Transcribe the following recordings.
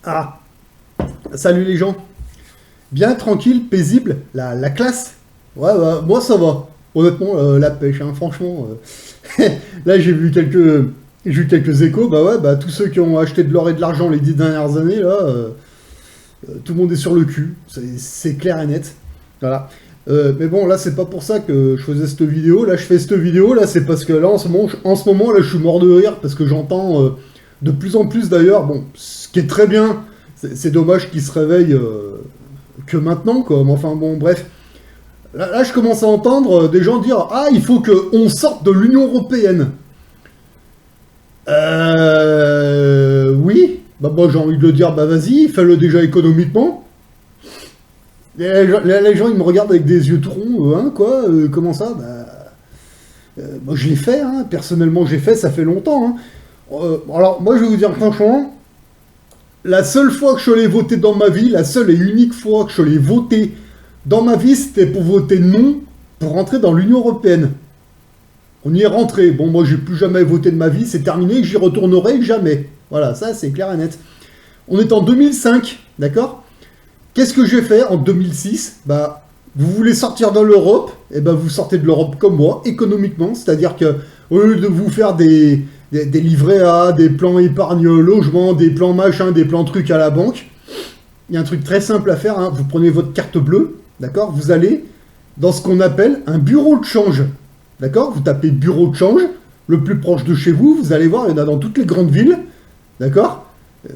Ah, salut les gens. Bien tranquille, paisible, la classe. Ouais, bah, moi ça va. Honnêtement, la pêche, hein, franchement. Là, j'ai vu quelques échos. Bah ouais, bah tous ceux qui ont acheté de l'or et de l'argent les 10 dernières années, là, tout le monde est sur le cul. C'est clair et net. Voilà. Mais bon, là, c'est pas pour ça que je faisais cette vidéo. Là, je fais cette vidéo, là, c'est parce que là, en ce moment, là, je suis mort de rire parce que j'entends de plus en plus d'ailleurs, bon, ce qui est très bien, c'est dommage qu'ils se réveillent que maintenant, quoi. Mais enfin, bon, bref. Là, je commence à entendre des gens dire ah, il faut qu'on sorte de l'Union Européenne. Oui. Bah, moi, j'ai envie de le dire, bah, vas-y, fais-le déjà économiquement. Les gens, ils me regardent avec des yeux troncs, hein, quoi, comment ça bah, moi, je l'ai fait, hein, personnellement, j'ai fait, ça fait longtemps. Hein. Alors, moi, je vais vous dire franchement, la seule fois que je l'ai voté dans ma vie, la seule et unique fois que je l'ai voté dans ma vie, c'était pour voter non pour rentrer dans l'Union Européenne. On y est rentré. Bon, moi, j'ai plus jamais voté de ma vie, c'est terminé, j'y retournerai jamais. Voilà, ça, c'est clair et net. On est en 2005, d'accord. Qu'est-ce que j'ai fait en 2006? Bah, vous voulez sortir de l'Europe, et ben vous sortez de l'Europe comme moi, économiquement, c'est-à-dire que au lieu de vous faire des livrets A, des plans épargne logement, des plans machin, des plans trucs à la banque, il y a un truc très simple à faire, hein. Vous prenez votre carte bleue, d'accord, vous allez dans ce qu'on appelle un bureau de change, d'accord, vous tapez bureau de change, le plus proche de chez vous, vous allez voir, il y en a dans toutes les grandes villes, d'accord,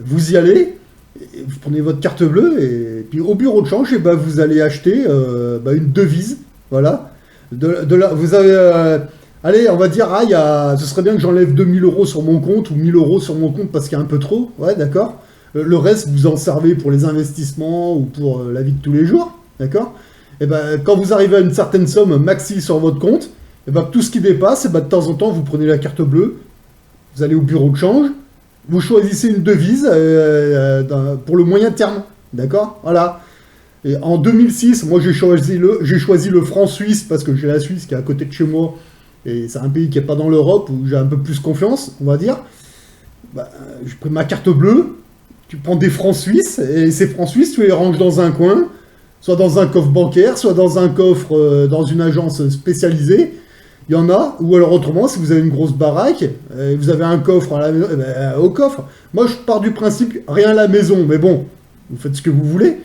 vous y allez, vous prenez votre carte bleue et puis au bureau de change, et ben vous allez acheter une devise, voilà. Vous avez, allez, on va dire, ah, ce serait bien que j'enlève 2000 € sur mon compte ou 1000 € sur mon compte parce qu'il y a un peu trop, ouais, d'accord. Le reste, vous en servez pour les investissements ou pour la vie de tous les jours, d'accord. Et ben quand vous arrivez à une certaine somme maxi sur votre compte, et ben tout ce qui dépasse, et ben de temps en temps, vous prenez la carte bleue, vous allez au bureau de change, vous choisissez une devise pour le moyen terme. D'accord. Voilà. Et en 2006, moi j'ai choisi le franc suisse parce que j'ai la Suisse qui est à côté de chez moi. Et c'est un pays qui n'est pas dans l'Europe où j'ai un peu plus confiance, on va dire. Bah, j'ai pris ma carte bleue, tu prends des francs suisses, et ces francs suisses, tu les ranges dans un coin, soit dans un coffre bancaire, soit dans un coffre dans une agence spécialisée. Il y en a, ou alors autrement, si vous avez une grosse baraque, vous avez un coffre à la maison, au coffre. Moi, je pars du principe, rien à la maison, mais bon, vous faites ce que vous voulez.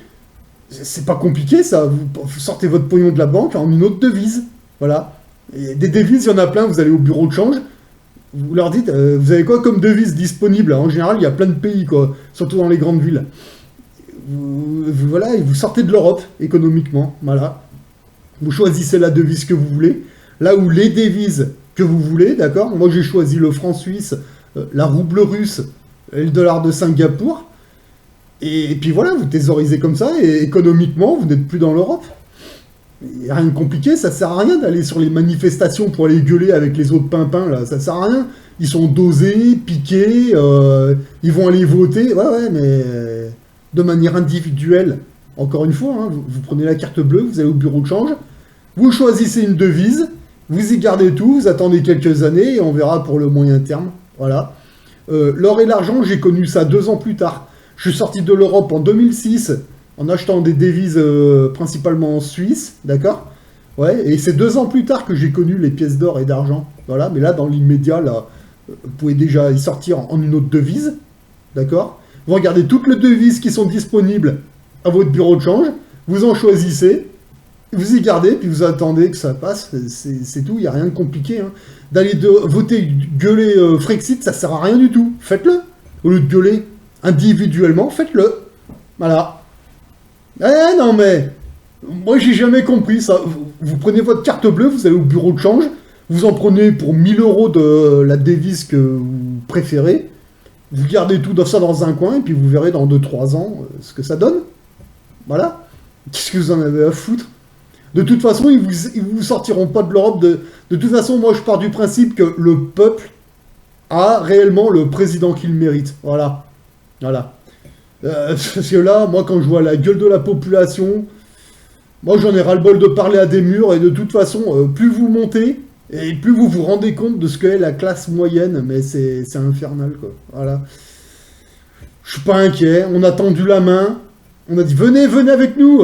C'est pas compliqué, ça. Vous sortez votre pognon de la banque en une autre devise. Voilà. Et des devises, il y en a plein, vous allez au bureau de change, vous leur dites, vous avez quoi comme devise disponible? En général, il y a plein de pays, quoi, surtout dans les grandes villes. Voilà, et vous sortez de l'Europe, économiquement, voilà. Vous choisissez la devise que vous voulez. Là où les devises que vous voulez, d'accord. Moi, j'ai choisi le franc suisse, la rouble russe et le dollar de Singapour. Et puis voilà, vous thésaurisez comme ça, et économiquement, vous n'êtes plus dans l'Europe. Il n'y a rien de compliqué, ça sert à rien d'aller sur les manifestations pour aller gueuler avec les autres pimpins, là, ça sert à rien. Ils sont dosés, piqués, ils vont aller voter, ouais, mais de manière individuelle. Encore une fois, hein, vous prenez la carte bleue, vous allez au bureau de change, vous choisissez une devise, vous y gardez tout, vous attendez quelques années et on verra pour le moyen terme. Voilà. L'or et l'argent, j'ai connu ça 2 ans plus tard. Je suis sorti de l'Europe en 2006 en achetant des devises principalement en Suisse, d'accord. Ouais, et c'est 2 ans plus tard que j'ai connu les pièces d'or et d'argent. Voilà, mais là, dans l'immédiat, là, vous pouvez déjà y sortir en une autre devise, d'accord. Vous regardez toutes les devises qui sont disponibles à votre bureau de change, vous en choisissez, vous y gardez, puis vous attendez que ça passe, c'est tout, il n'y a rien de compliqué. Hein. D'aller voter, gueuler Frexit, ça sert à rien du tout. Faites-le. Au lieu de gueuler individuellement, faites-le. Voilà. Eh non mais, moi j'ai jamais compris ça. Vous prenez votre carte bleue, vous allez au bureau de change, vous en prenez pour 1000 € de la devise que vous préférez, vous gardez tout ça dans un coin, et puis vous verrez dans 2-3 ans ce que ça donne. Voilà. Qu'est-ce que vous en avez à foutre? De toute façon, ils vous sortiront pas de l'Europe. De toute façon, moi, je pars du principe que le peuple a réellement le président qu'il mérite. Voilà. Voilà. Parce que là, moi, quand je vois la gueule de la population, moi, j'en ai ras-le-bol de parler à des murs. Et de toute façon, plus vous montez, et plus vous vous rendez compte de ce qu'est la classe moyenne. Mais c'est infernal, quoi. Voilà. Je suis pas inquiet, on a tendu la main, on a dit venez, venez avec nous,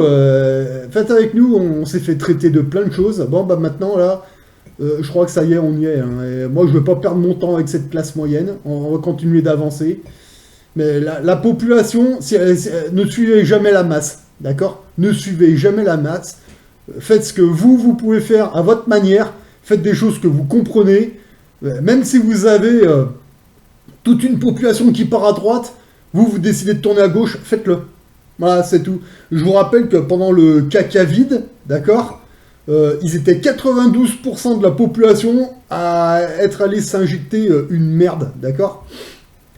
faites avec nous, on s'est fait traiter de plein de choses. Bon, bah maintenant, là, je crois que ça y est, on y est. Hein. Et moi, je veux pas perdre mon temps avec cette classe moyenne, on va continuer d'avancer. Mais la population, ne suivez jamais la masse, d'accord? Ne suivez jamais la masse. Faites ce que vous pouvez faire à votre manière. Faites des choses que vous comprenez. Même si vous avez toute une population qui part à droite, vous décidez de tourner à gauche, faites-le. Voilà, c'est tout. Je vous rappelle que pendant le caca vide, d'accord, ils étaient 92% de la population à être allés s'injecter une merde, d'accord?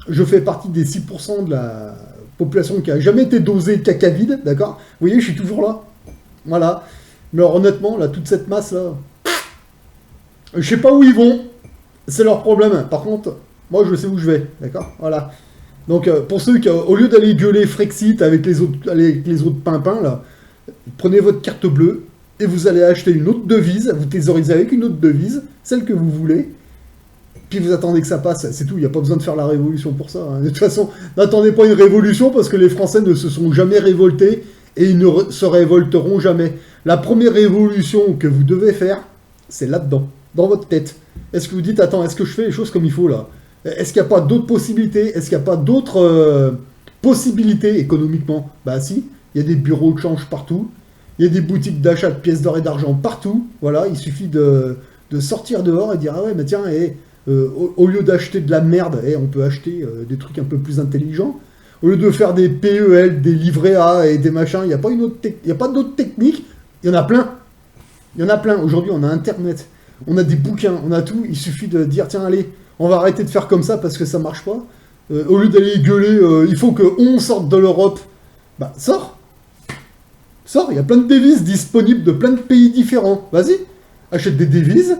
Je fais partie des 6% de la population qui a jamais été dosée caca vide, d'accord? Vous voyez, je suis toujours là. Voilà. Mais alors, honnêtement, là, toute cette masse-là, je sais pas où ils vont. C'est leur problème. Par contre, moi, je sais où je vais, d'accord? Voilà. Donc, pour ceux qui, au lieu d'aller gueuler Frexit avec les autres pimpins, là, prenez votre carte bleue et vous allez acheter une autre devise. Vous thésaurisez avec une autre devise, celle que vous voulez. Puis vous attendez que ça passe, c'est tout, il n'y a pas besoin de faire la révolution pour ça. Hein. De toute façon, n'attendez pas une révolution parce que les Français ne se sont jamais révoltés et ils ne se révolteront jamais. La première révolution que vous devez faire, c'est là-dedans, dans votre tête. Est-ce que vous dites, attends, est-ce que je fais les choses comme il faut là? Est-ce qu'il n'y a pas d'autres possibilités? Est-ce qu'il n'y a pas d'autres possibilités économiquement? Bah si, il y a des bureaux de change partout, il y a des boutiques d'achat de pièces d'or et d'argent partout. Voilà, il suffit de sortir dehors et dire, ah ouais, mais tiens, au lieu d'acheter de la merde, on peut acheter des trucs un peu plus intelligents. Au lieu de faire des PEL, des livrets A et des machins, il n'y a pas d'autres techniques. Il y en a plein. Il y en a plein. Aujourd'hui, on a Internet. On a des bouquins. On a tout. Il suffit de dire, tiens, allez, on va arrêter de faire comme ça parce que ça marche pas. Au lieu d'aller gueuler, il faut qu'on sorte de l'Europe. Bah, sors. Sors. Il y a plein de devises disponibles de plein de pays différents. Vas-y. Achète des devises.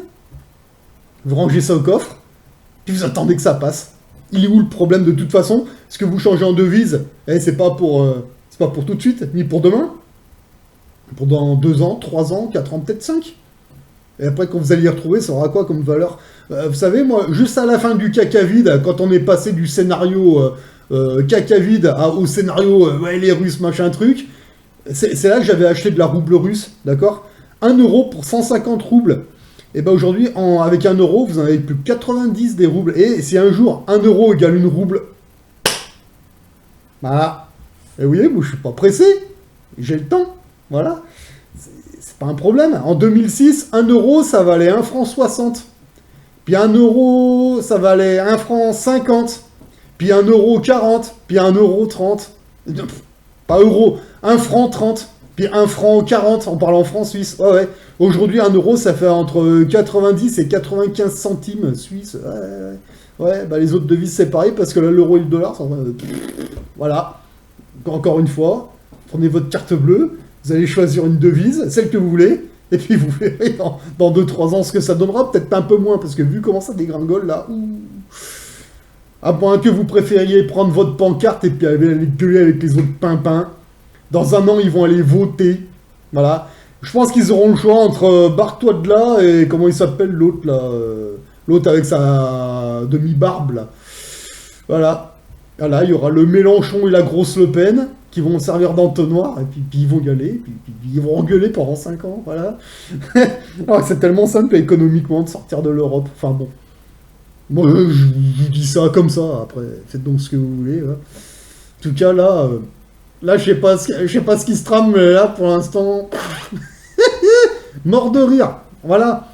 Vous rangez ça au coffre, puis vous attendez que ça passe. Il est où le problème de toute façon? Est-ce que vous changez en devise? C'est pas pour tout de suite, ni pour demain. Pour dans 2 ans, 3 ans, 4 ans, peut-être 5. Et après, quand vous allez y retrouver, ça aura quoi comme valeur? Vous savez, moi, juste à la fin du caca vide, quand on est passé du scénario caca vide au scénario ouais, les Russes, machin truc, c'est là que j'avais acheté de la rouble russe, d'accord? 1 euro pour 150 roubles. Et bien aujourd'hui, avec 1 euro, vous en avez plus que 90 des roubles. Et si un jour 1 euro égale 1 rouble, voilà. Et vous voyez, moi je suis pas pressé. J'ai le temps. Voilà. C'est pas un problème. En 2006, 1 euro, ça valait 1 franc 60. Puis 1 euro, ça valait 1 franc 50. Puis 1 euro 40. Puis 1 euro 30. Pas euro. 1 franc 30. Puis 1 franc 40 en parlant franc suisse. Ouais, ouais. Aujourd'hui, 1 euro, ça fait entre 90 et 95 centimes suisses. Ouais, bah les autres devises, c'est pareil, parce que là, l'euro et le dollar, ça... voilà. Encore une fois, prenez votre carte bleue, vous allez choisir une devise, celle que vous voulez, et puis vous verrez dans 2-3 ans ce que ça donnera, peut-être un peu moins, parce que vu comment ça dégringole, là... À moins que vous préfériez prendre votre pancarte et puis aller gueuler avec les autres pimpins. Dans 1 an, ils vont aller voter. Voilà. Je pense qu'ils auront le choix entre barre-toi de là et comment il s'appelle l'autre là. L'autre avec sa demi-barbe là. Voilà. Voilà, il y aura le Mélenchon et la grosse Le Pen qui vont servir d'entonnoir et puis ils vont gueuler. Puis ils vont engueuler pendant 5 ans. Voilà. Alors, c'est tellement simple économiquement de sortir de l'Europe. Enfin bon. Moi, je vous dis ça comme ça. Après, faites donc ce que vous voulez. Hein. En tout cas, là... Là, je sais pas ce qui se trame, mais là, pour l'instant... Mort de rire. Voilà.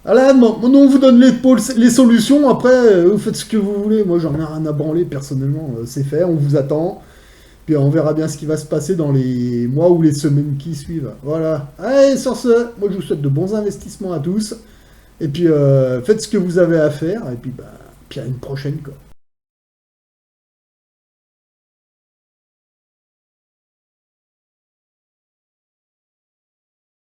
Voilà, on vous donne les solutions, après, vous faites ce que vous voulez. Moi, j'en ai rien à branler, personnellement. C'est fait, on vous attend. Puis on verra bien ce qui va se passer dans les mois ou les semaines qui suivent. Voilà. Allez, sur ce, moi, je vous souhaite de bons investissements à tous. Et puis, faites ce que vous avez à faire. Et puis, à une prochaine, quoi.